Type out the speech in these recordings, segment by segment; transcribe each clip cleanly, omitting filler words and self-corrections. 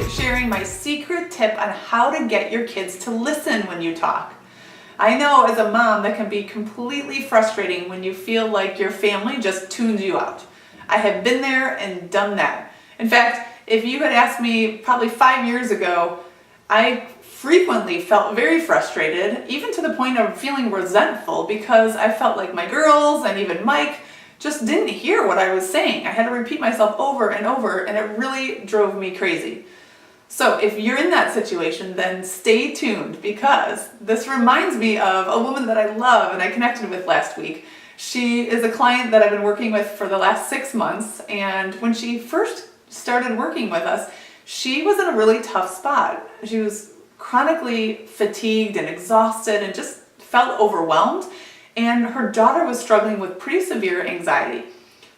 sharing my secret tip on how to get your kids to listen when you talk. I know as a mom that can be completely frustrating when you feel like your family just tunes you out. I have been there and done that. In fact, if you had asked me probably 5 years ago, I frequently felt very frustrated, even to the point of feeling resentful, because I felt like my girls and even Mike just didn't hear what I was saying. I had to repeat myself over and over, and it really drove me crazy. So if you're in that situation, then stay tuned, because this reminds me of a woman that I love and I connected with last week. She is a client that I've been working with for the last 6 months, and when she first started working with us, she was in a really tough spot. She was chronically fatigued and exhausted and just felt overwhelmed, and her daughter was struggling with pretty severe anxiety.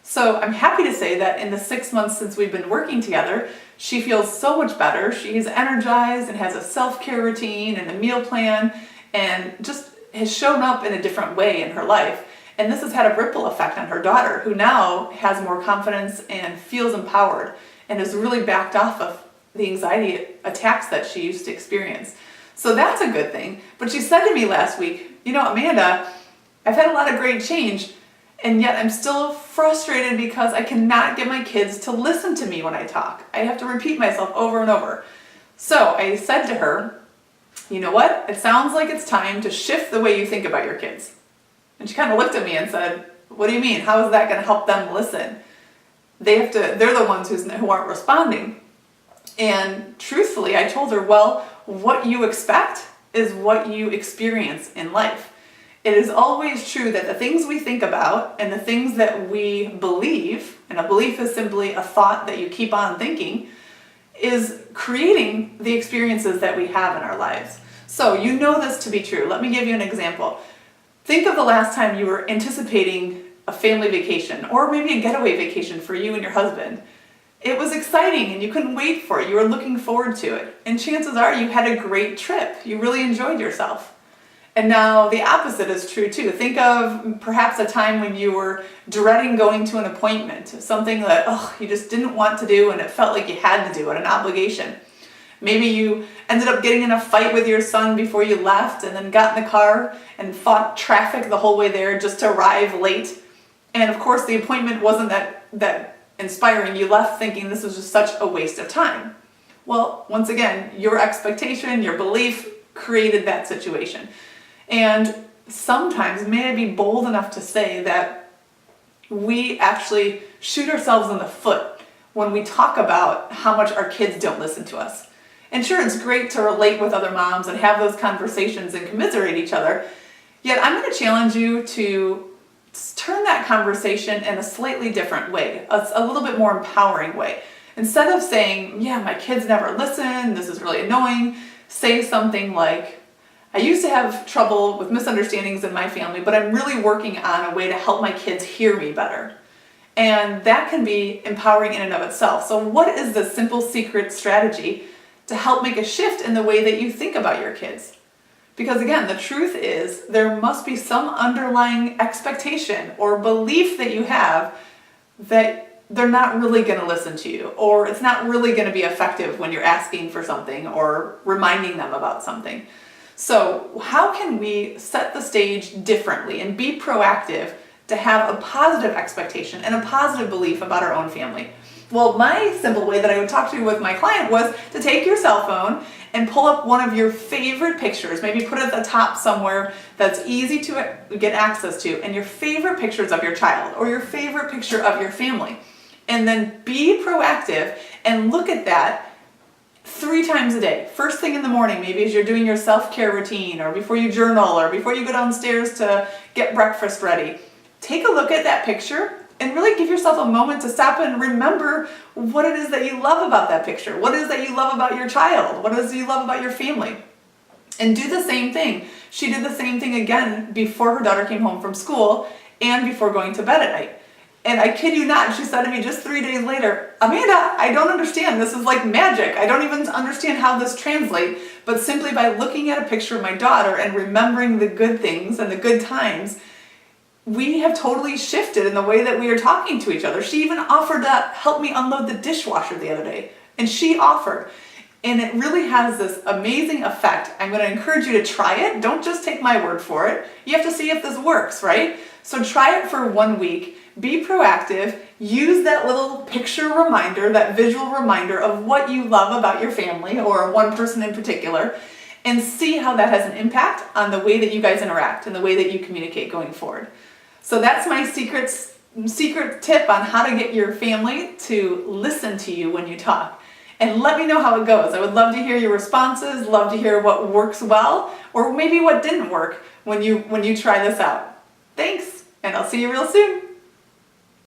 So I'm happy to say that in the 6 months since we've been working together, she feels so much better. She's energized and has a self-care routine and a meal plan, and just has shown up in a different way in her life. And this has had a ripple effect on her daughter, who now has more confidence and feels empowered and is really backed off of the anxiety attacks that she used to experience. So that's a good thing. But she said to me last week, Amanda, I've had a lot of great change, and yet I'm still frustrated because I cannot get my kids to listen to me when I talk. I have to repeat myself over and over. So I said to her, you know what? It sounds like it's time to shift the way you think about your kids. And she kind of looked at me and said, what do you mean? How is that going to help them listen? They're the ones who aren't responding. And truthfully, I told her, well, what you expect is what you experience in life. It is always true that the things we think about and the things that we believe, and a belief is simply a thought that you keep on thinking, is creating the experiences that we have in our lives. So you know this to be true. Let me give you an example. Think of the last time you were anticipating a family vacation, or maybe a getaway vacation for you and your husband. It was exciting and you couldn't wait for it. You were looking forward to it. And chances are you had a great trip. You really enjoyed yourself. And now the opposite is true too. Think of perhaps a time when you were dreading going to an appointment, something that you just didn't want to do and it felt like you had to do it, an obligation. Maybe you ended up getting in a fight with your son before you left, and then got in the car and fought traffic the whole way there just to arrive late. And of course the appointment wasn't that inspiring. You left thinking this was just such a waste of time. Well, once again, your expectation, your belief created that situation. And sometimes, may I be bold enough to say that we actually shoot ourselves in the foot when we talk about how much our kids don't listen to us. And sure, it's great to relate with other moms and have those conversations and commiserate each other. Yet I'm going to challenge you to turn that conversation in a slightly different way, a little bit more empowering way. Instead of saying, yeah, my kids never listen, this is really annoying, say something like, I used to have trouble with misunderstandings in my family, but I'm really working on a way to help my kids hear me better. And that can be empowering in and of itself. So what is the simple secret strategy to help make a shift in the way that you think about your kids? Because again, the truth is there must be some underlying expectation or belief that you have that they're not really going to listen to you, or it's not really going to be effective when you're asking for something or reminding them about something. So how can we set the stage differently and be proactive to have a positive expectation and a positive belief about our own family? Well, my simple way that I would talk to with my client was to take your cell phone and pull up one of your favorite pictures, maybe put it at the top somewhere that's easy to get access to, and your favorite pictures of your child or your favorite picture of your family. And then be proactive and look at that 3 times a day. First thing in the morning, maybe as you're doing your self-care routine, or before you journal, or before you go downstairs to get breakfast ready. Take a look at that picture and really give yourself a moment to stop and remember what it is that you love about that picture. What it is that you love about your child. What it is you love about your family. And do the same thing. She did the same thing again before her daughter came home from school and before going to bed at night. And I kid you not, she said to me just 3 days later, Amanda, I don't understand. This is like magic. I don't even understand how this translates. But simply by looking at a picture of my daughter and remembering the good things and the good times, we have totally shifted in the way that we are talking to each other. She even offered to help me unload the dishwasher the other day. And she offered. And it really has this amazing effect. I'm going to encourage you to try it. Don't just take my word for it. You have to see if this works, right? So try it for 1 week. Be proactive. Use that little picture reminder, that visual reminder of what you love about your family or one person in particular, and see how that has an impact on the way that you guys interact and the way that you communicate going forward. So that's my secret tip on how to get your family to listen to you when you talk. And let me know how it goes. I would love to hear your responses, love to hear what works well, or maybe what didn't work when you try this out. Thanks, and I'll see you real soon.